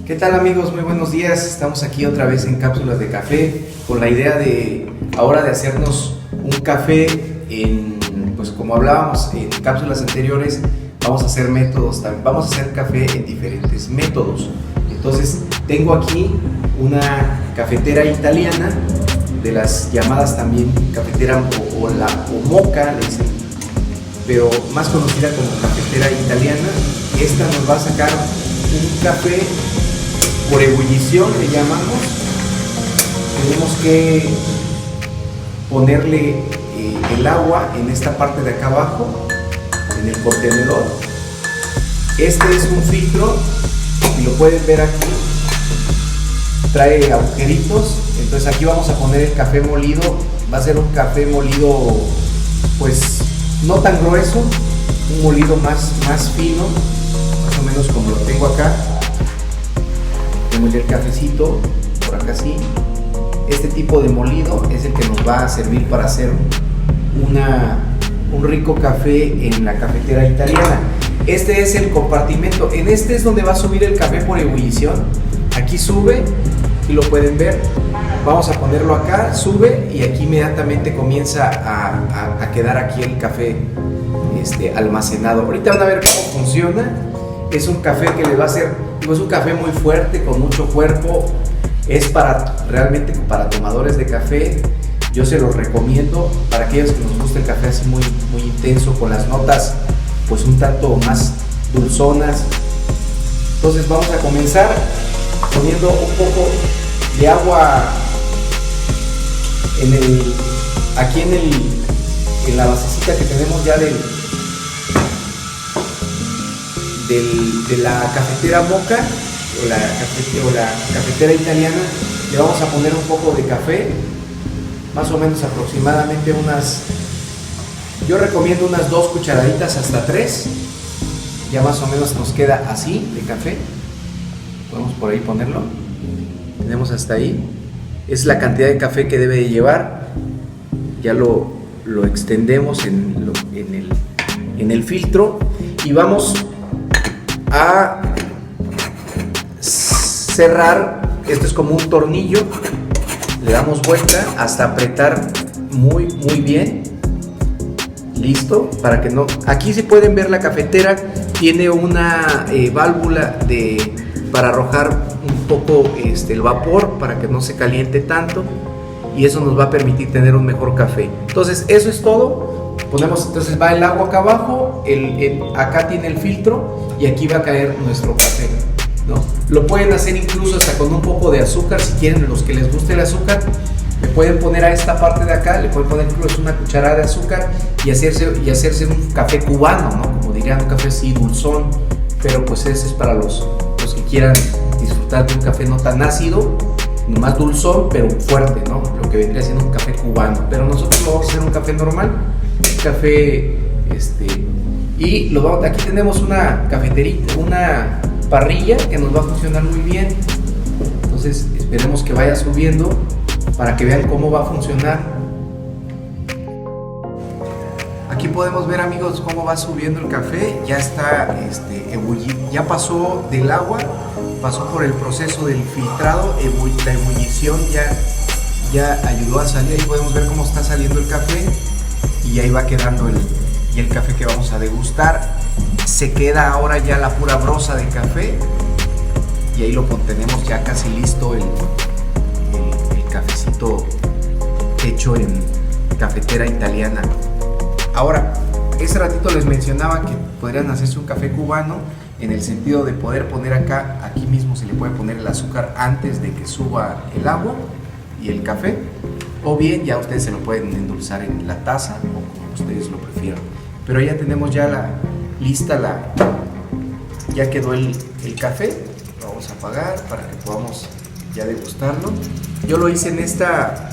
¿Qué tal amigos? Muy buenos días. Estamos aquí otra vez en Cápsulas de Café con la idea de ahora de hacernos un café pues como hablábamos en cápsulas anteriores, vamos a hacer métodos, vamos a hacer café en diferentes métodos. Entonces tengo aquí una cafetera italiana, de las llamadas también cafetera o moca, le dicen, pero más conocida como cafetera italiana. Esta nos va a sacar un café por ebullición, le llamamos. Tenemos que ponerle el agua en esta parte de acá abajo, en el contenedor. Este es un filtro, y lo pueden ver aquí, trae agujeritos. Entonces aquí vamos a poner el café molido. Va a ser un café molido pues no tan grueso, un molido más fino, más o menos como lo tengo acá. Tenemos el cafecito por acá así. Este tipo de molido es el que nos va a servir para hacer un rico café en la cafetera italiana. Este es el compartimento. En este es donde va a subir el café por ebullición. Aquí sube, aquí lo pueden ver. Vamos a ponerlo acá, sube, y aquí inmediatamente comienza a quedar aquí el café almacenado. Ahorita van a ver cómo funciona. Es un café que le va a hacer, es un café muy fuerte, con mucho cuerpo. Es realmente para tomadores de café. Yo se los recomiendo para aquellos que nos gusta el café así muy intenso, con las notas pues un tanto más dulzonas. Entonces vamos a comenzar poniendo un poco de agua aquí en la basecita que tenemos ya de la cafetera moca o la cafetera italiana. Le vamos a poner un poco de café, más o menos aproximadamente yo recomiendo unas 2 cucharaditas hasta 3. Ya más o menos nos queda así de café. Podemos por ahí ponerlo. Tenemos hasta ahí. Es la cantidad de café que debe de llevar. Ya lo extendemos en el filtro y vamos a cerrar. Esto es como un tornillo. Le damos vuelta hasta apretar muy bien. Listo, para que no... Aquí si pueden ver, la cafetera tiene una válvula para arrojar un poco el vapor, para que no se caliente tanto, y eso nos va a permitir tener un mejor café. Entonces eso es todo. Entonces va el agua acá abajo, acá tiene el filtro, y aquí va a caer nuestro café, ¿no? Lo pueden hacer incluso hasta con un poco de azúcar, si quieren, los que les guste el azúcar. Le pueden poner a esta parte de acá, le pueden poner incluso una cucharada de azúcar y hacerse un café cubano, ¿no? Como dirían, un café así dulzón, pero pues ese es para los que quieran disfrutar de un café no tan ácido, más dulzón, pero fuerte, ¿no? Lo que vendría siendo un café cubano. Pero nosotros lo vamos a hacer un café normal, un café, y aquí tenemos una cafeterita, una parrilla que nos va a funcionar muy bien. Entonces esperemos que vaya subiendo para que vean cómo va a funcionar. Aquí podemos ver, amigos, cómo va subiendo el café. Ya está ya pasó del agua, pasó por el proceso del filtrado, la ebullición ya ayudó a salir. Ahí podemos ver cómo está saliendo el café, y ahí va quedando el café que vamos a degustar. Se queda ahora ya la pura broza de café, y ahí tenemos ya casi listo el cafecito hecho en cafetera italiana. Ahora, ese ratito les mencionaba que podrían hacerse un café cubano, en el sentido de poder poner aquí mismo se le puede poner el azúcar antes de que suba el agua y el café, o bien ya ustedes se lo pueden endulzar en la taza, o como ustedes lo prefieran. Pero ya tenemos ya ya quedó el café. Lo vamos a apagar para que podamos ya degustarlo. Yo lo hice en esta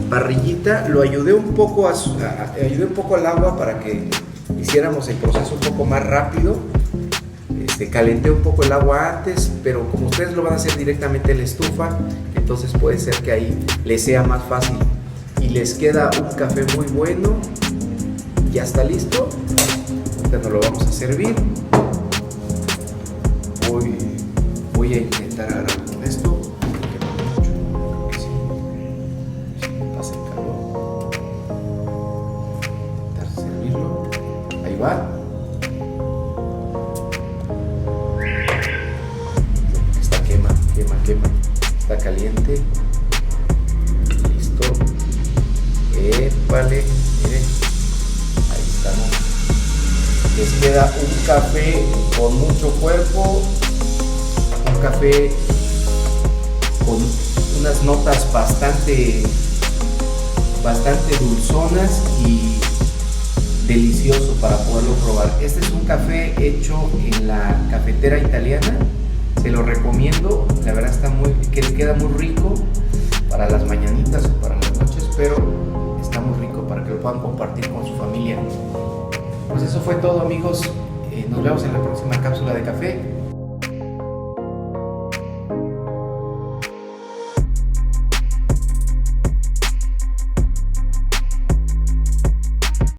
parrillita, lo ayudé un poco al agua para que hiciéramos el proceso un poco más rápido. Calenté un poco el agua antes, pero como ustedes lo van a hacer directamente en la estufa, entonces puede ser que ahí les sea más fácil, y les queda un café muy bueno. Ya está listo. Ahorita nos lo vamos a servir. Voy voy a intentar agarrar con esto. Creo que sí. Si me pasa el calor. Intentar servirlo. Ahí va. Esta quema. Está caliente. Listo. Épale. Miren. Ahí estamos. Les queda un café con mucho cuerpo. Un café con unas notas bastante dulzonas y delicioso para poderlo probar. Este es un café hecho en la cafetera italiana. Se lo recomiendo, la verdad que queda muy rico para las mañanitas o para las noches, pero está muy rico para que lo puedan compartir con su familia. Pues eso fue todo, amigos. Nos vemos en la próxima cápsula de café.